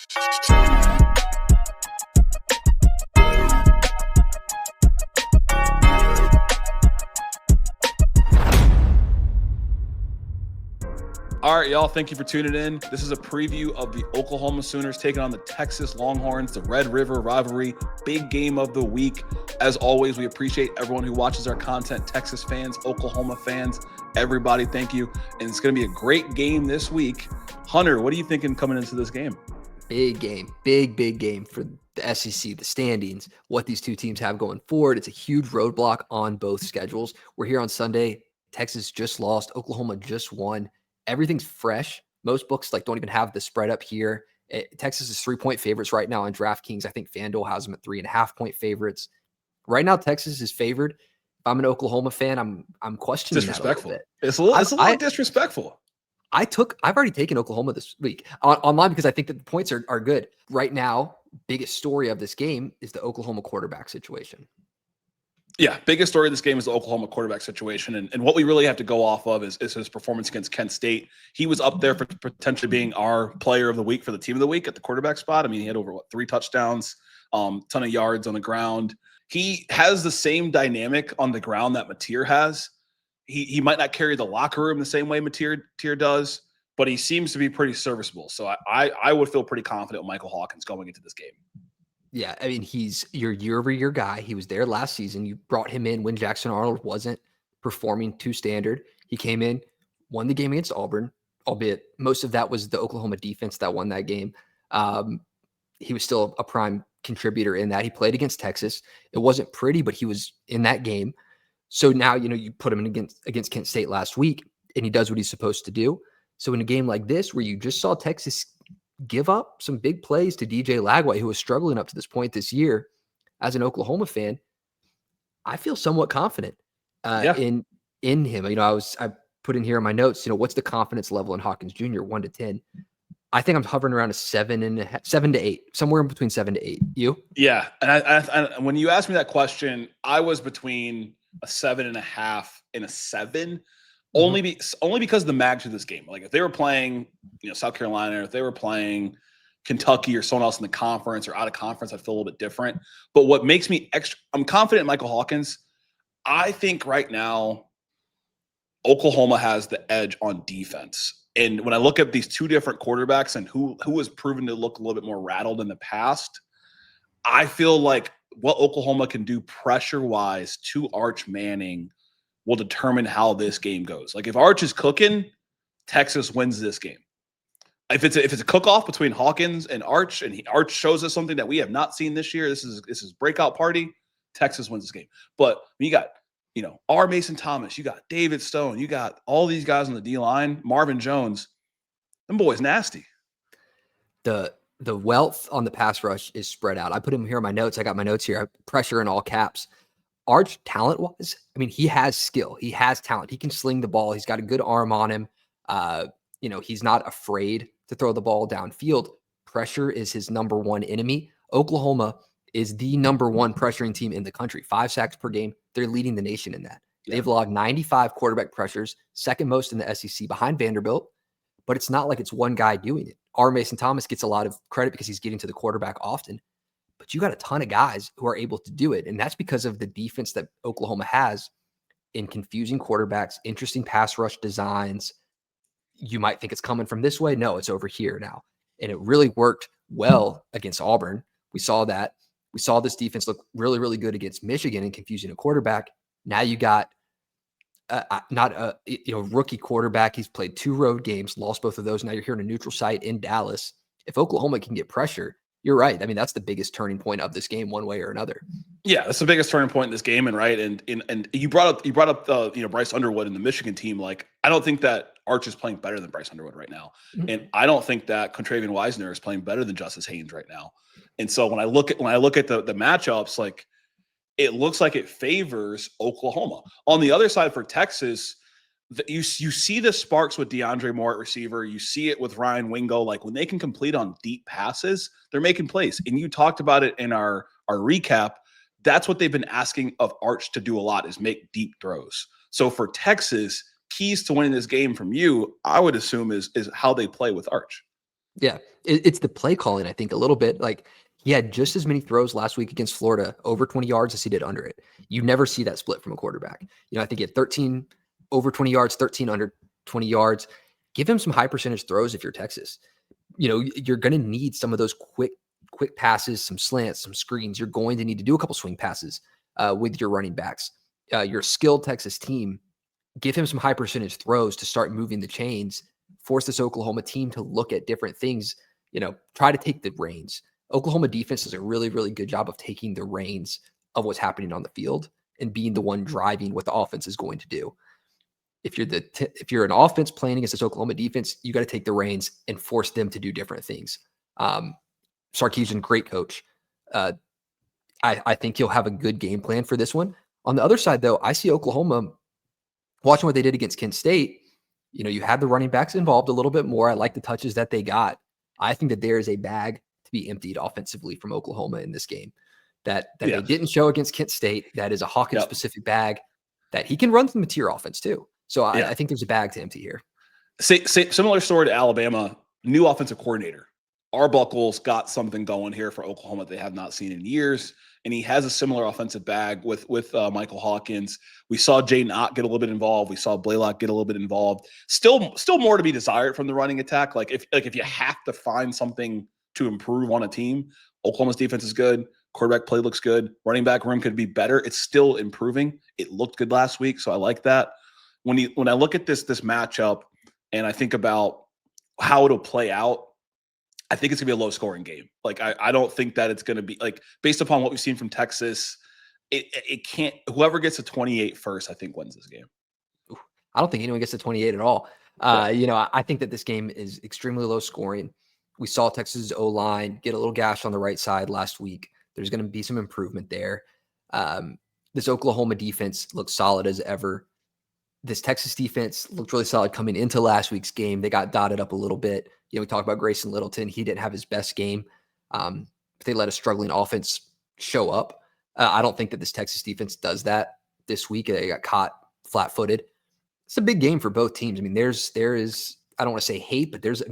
All right, y'all, thank you for tuning in. This is a preview of the Oklahoma Sooners taking on the Texas Longhorns, the Red River Rivalry, big game of the week. As always, we appreciate everyone who watches our content, Texas fans, Oklahoma fans, everybody, thank you. And it's going to be a great game this week. Hunter, what are you thinking coming into this game? Big game, big game for the SEC, the standings, what these two teams have going forward. It's a huge roadblock on both schedules. We're here on Sunday. Texas just lost. Oklahoma just won. Everything's fresh. Most books don't even have the spread up here. Texas is 3-point favorites right now on DraftKings. I think FanDuel has them at 3.5-point favorites. Right now, Texas is favored. If I'm an Oklahoma fan, I'm questioning that a little bit. It's a little disrespectful. I've already taken Oklahoma this week online because I think that the points are good. Right now, biggest story of this game is the Oklahoma quarterback situation. Yeah, biggest story of this game is the Oklahoma quarterback situation. And what we really have to go off of is his performance against Kent State. He was up there for potentially being our player of the week for the team of the week at the quarterback spot. I mean, he had over 3 touchdowns, ton of yards on the ground. He has the same dynamic on the ground that Mateer has. He might not carry the locker room the same way Mateer does, but he seems to be pretty serviceable. So I would feel pretty confident with Michael Hawkins going into this game. Yeah, I mean, he's your year-over-year guy. He was there last season. You brought him in when Jackson Arnold wasn't performing to standard. He came in, won the game against Auburn, albeit most of that was the Oklahoma defense that won that game. He was still a prime contributor in that. He played against Texas. It wasn't pretty, but he was in that game. So now, you put him in against Kent State last week, and he does what he's supposed to do. So in a game like this, where you just saw Texas give up some big plays to DJ Lagway, who was struggling up to this point this year, as an Oklahoma fan, I feel somewhat confident in him. I put in here in my notes, what's the confidence level in Hawkins Jr. 1 to 10? I think I'm hovering around a 7 to 8, somewhere in between 7 to 8. You? Yeah, and I when you asked me that question, I was between a 7.5 and a 7. Only because of the magnitude of this game. Like if they were playing, South Carolina, or if they were playing Kentucky or someone else in the conference or out of conference, I'd feel a little bit different. But what makes me I'm confident in Michael Hawkins. I think right now Oklahoma has the edge on defense. And when I look at these two different quarterbacks and who has proven to look a little bit more rattled in the past, I feel like what Oklahoma can do pressure-wise to Arch Manning will determine how this game goes. Like if Arch is cooking, Texas wins this game. If it's a cook-off between Hawkins and Arch, and Arch shows us something that we have not seen this year, this is breakout party, Texas wins this game. But you got, R. Mason Thomas, you got David Stone, you got all these guys on the D-line, Marvin Jones, them boys nasty. The wealth on the pass rush is spread out. I put him here in my notes. I got my notes here. Pressure in all caps. Arch, talent-wise, I mean, he has skill. He has talent. He can sling the ball. He's got a good arm on him. He's not afraid to throw the ball downfield. Pressure is his number one enemy. Oklahoma is the number one pressuring team in the country. 5 sacks per game. They're leading the nation in that. Yeah. They've logged 95 quarterback pressures, second most in the SEC behind Vanderbilt, but it's not like it's one guy doing it. R. Mason Thomas gets a lot of credit because he's getting to the quarterback often. But you got a ton of guys who are able to do it. And that's because of the defense that Oklahoma has in confusing quarterbacks, interesting pass rush designs. You might think it's coming from this way. No, it's over here now. And it really worked well against Auburn. We saw that. We saw this defense look really, really good against Michigan in confusing a quarterback. Now you got not a rookie quarterback. He's played 2 road games, lost both of those. Now you're here in a neutral site in Dallas. If Oklahoma can get pressure, you're right. I mean, that's the biggest turning point of this game, one way or another. Yeah, that's the biggest turning point in this game, and you brought up Bryce Underwood and the Michigan team. Like, I don't think that Arch is playing better than Bryce Underwood right now, and I don't think that Contravian Wisner is playing better than Justice Haynes right now. And so when I look at the matchups, like it looks like it favors Oklahoma. On the other side for Texas, you see the sparks with DeAndre Moore at receiver. You see it with Ryan Wingo. Like when they can complete on deep passes, they're making plays. And you talked about it in our recap. That's what they've been asking of Arch to do a lot, is make deep throws. So for Texas, keys to winning this game from you, I would assume is how they play with Arch. Yeah, it's the play calling, I think, a little bit. Like, he had just as many throws last week against Florida over 20 yards as he did under it. You never see that split from a quarterback. I think he had 13 over 20 yards, 13 under 20 yards. Give him some high percentage throws if you're Texas. You're going to need some of those quick passes, some slants, some screens. You're going to need to do a couple swing passes with your running backs. You're a skilled Texas team. Give him some high percentage throws to start moving the chains, force this Oklahoma team to look at different things, try to take the reins. Oklahoma defense does a really, really good job of taking the reins of what's happening on the field and being the one driving what the offense is going to do. If you're an offense playing against this Oklahoma defense, you got to take the reins and force them to do different things. Sarkisian, great coach. I think he'll have a good game plan for this one. On the other side, though, I see Oklahoma watching what they did against Kent State. You had the running backs involved a little bit more. I like the touches that they got. I think that there is a bag to be emptied offensively from Oklahoma in this game that they didn't show against Kent State. That is a Hawkins specific bag that he can run from the tier offense too. So I think there's a bag to empty here. Similar story to Alabama, new offensive coordinator. Arbuckle's got something going here for Oklahoma they have not seen in years, and he has a similar offensive bag with Michael Hawkins. We saw Jaden Ott get a little bit involved. We saw Blaylock get a little bit involved. Still more to be desired from the running attack. If you have to find something to improve on a team, Oklahoma's defense is good. Quarterback play looks good. Running back room could be better. It's still improving. It looked good last week, so I like that. When I look at this matchup and I think about how it'll play out, I think it's gonna be a low scoring game. I don't think that it's gonna be based upon what we've seen from Texas. It can't. Whoever gets to 28 first, I think, wins this game. I don't think anyone gets to 28 at all. I think that this game is extremely low scoring. We saw Texas O-line get a little gash on the right side last week. There's going to be some improvement there. This Oklahoma defense looks solid as ever. This Texas defense looked really solid coming into last week's game. They got dotted up a little bit. We talked about Grayson Littleton. He didn't have his best game. They let a struggling offense show up. I don't think that this Texas defense does that this week. They got caught flat-footed. It's a big game for both teams. I mean, there is, I don't want to say hate, but there's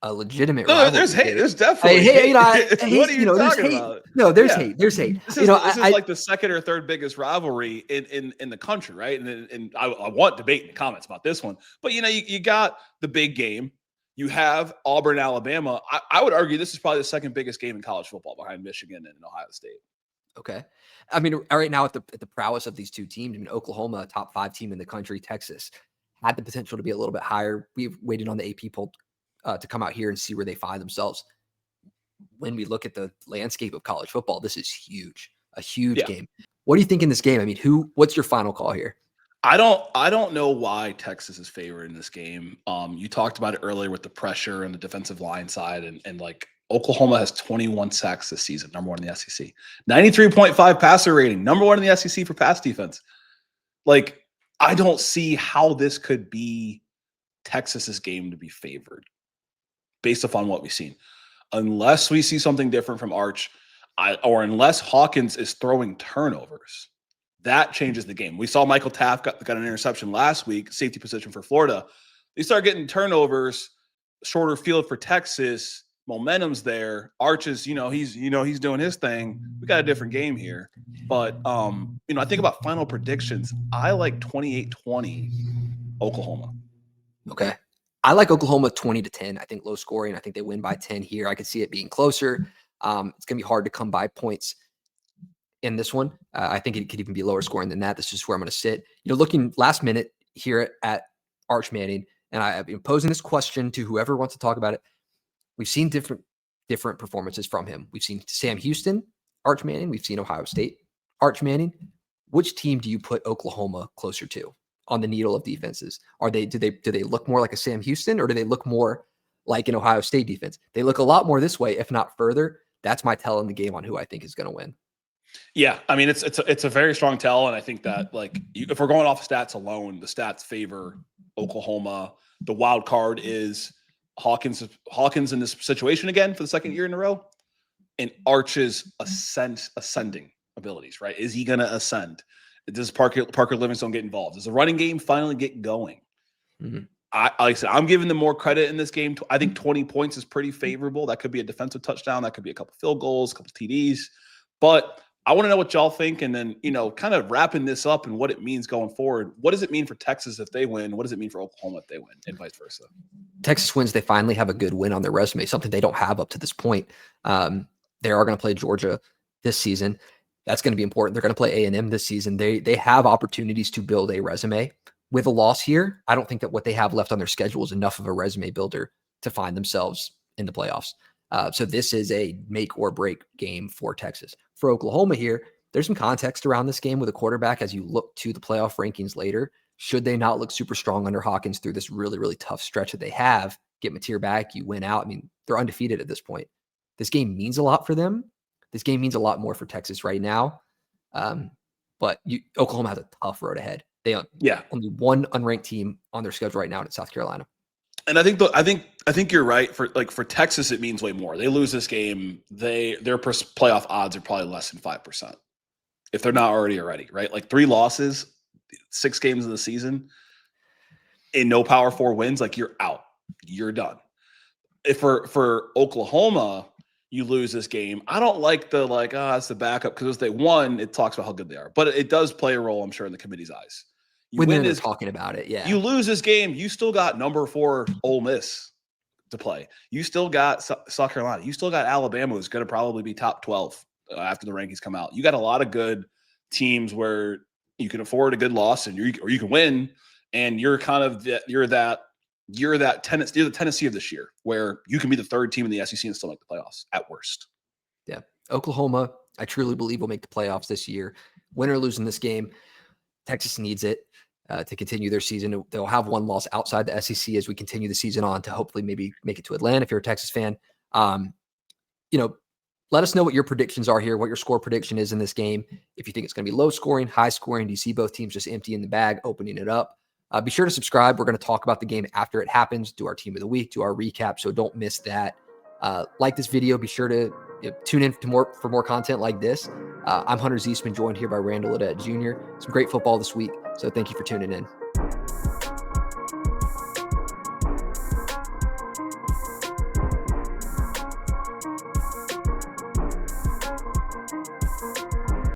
a legitimate rivalry. There's hate. There's definitely hate. What are you talking about? No, there's hate. There's hate. This is like the second or third biggest rivalry in the country, right? And I want debate in the comments about this one. But, you got the big game. You have Auburn, Alabama. I would argue this is probably the second biggest game in college football behind Michigan and Ohio State. Okay. I mean, right now at the prowess of these two teams, Oklahoma, a top 5 team in the country, Texas had the potential to be a little bit higher. We've waited on the AP poll to come out here and see where they find themselves. When we look at the landscape of college football, this is huge, a huge game. What do you think in this game? I mean, what's your final call here? I don't know why Texas is favored in this game. You talked about it earlier with the pressure and the defensive line side, and Oklahoma has 21 sacks this season, number 1 in the SEC. 93.5 passer rating, number 1 in the SEC for pass defense. I don't see how this could be Texas's game to be favored based upon what we've seen. Unless we see something different from Arch, or unless Hawkins is throwing turnovers. That changes the game. We saw Michael Taft got an interception last week, safety position for Florida. They start getting turnovers, shorter field for Texas. Momentum's there. Arch is, he's doing his thing. We got a different game here. But, I think about final predictions. I like 28-20 Oklahoma. Okay. I like Oklahoma 20-10. I think low scoring. I think they win by 10 here. I could see it being closer. It's going to be hard to come by points in this one. I think it could even be lower scoring than that. This is where I'm going to sit. Looking last minute here at Arch Manning, and I've been posing this question to whoever wants to talk about it. We've seen different performances from him. We've seen Sam Houston, Arch Manning. We've seen Ohio State, Arch Manning. Which team do you put Oklahoma closer to on the needle of defenses? Do they look more like a Sam Houston, or do they look more like an Ohio State defense? They look a lot more this way, if not further. That's my tell in the game on who I think is going to win. Yeah, I mean it's a very strong tell, and I think that if we're going off stats alone, the stats favor Oklahoma. The wild card is Hawkins in this situation again for the second year in a row, and Arch's ascending abilities. Right? Is he going to ascend? Does Parker Livingstone get involved? Does the running game finally get going? Mm-hmm. like I said, I'm giving them more credit in this game. I think 20 points is pretty favorable. That could be a defensive touchdown. That could be a couple field goals, a couple TDs. But I want to know what y'all think. And then, kind of wrapping this up and what it means going forward. What does it mean for Texas if they win? What does it mean for Oklahoma if they win, and vice versa? Texas wins, they finally have a good win on their resume, something they don't have up to this point. They are going to play Georgia this season. That's going to be important. They're going to play A&M this season. They have opportunities to build a resume. With a loss here, I don't think that what they have left on their schedule is enough of a resume builder to find themselves in the playoffs. So this is a make or break game for Texas. For Oklahoma here, there's some context around this game with a quarterback as you look to the playoff rankings later. Should they not look super strong under Hawkins through this really, really tough stretch that they have, get Mateer back, you win out. I mean, they're undefeated at this point. This game means a lot for them. This game means a lot more for Texas right now. But Oklahoma has a tough road ahead. They only one unranked team on their schedule right now, and it's South Carolina. And I think you're right. For Texas, it means way more. They lose this game, their playoff odds are probably less than 5% if they're not already, right? Like 3 losses, 6 games of the season, and no Power 4 wins, like you're out, you're done. If for Oklahoma, you lose this game, I don't like it's the backup, because if they won, it talks about how good they are, but it does play a role, I'm sure, in the committee's eyes. When they're talking about it, yeah. You lose this game, you still got number 4 Ole Miss to play. You still got South Carolina. You still got Alabama, who's going to probably be top 12 after the rankings come out. You got a lot of good teams where you can afford a good loss, and or you can win, and you're kind of you're the Tennessee of this year, where you can be the 3rd team in the SEC and still make the playoffs at worst. Yeah, Oklahoma, I truly believe will make the playoffs this year. Win or lose in this game, Texas needs it to continue their season. They'll have one loss outside the SEC as we continue the season on to hopefully maybe make it to Atlanta if you're a Texas fan. Let us know what your predictions are here, what your score prediction is in this game. If you think it's going to be low scoring, high scoring, do you see both teams just emptying the bag, opening it up? Be sure to subscribe. We're going to talk about the game after it happens, do our team of the week, do our recap, so don't miss that. Like this video. Be sure to tune in for more content like this. I'm Hunter Ziesman, joined here by Randall Adet Jr. Some great football this week, so thank you for tuning in.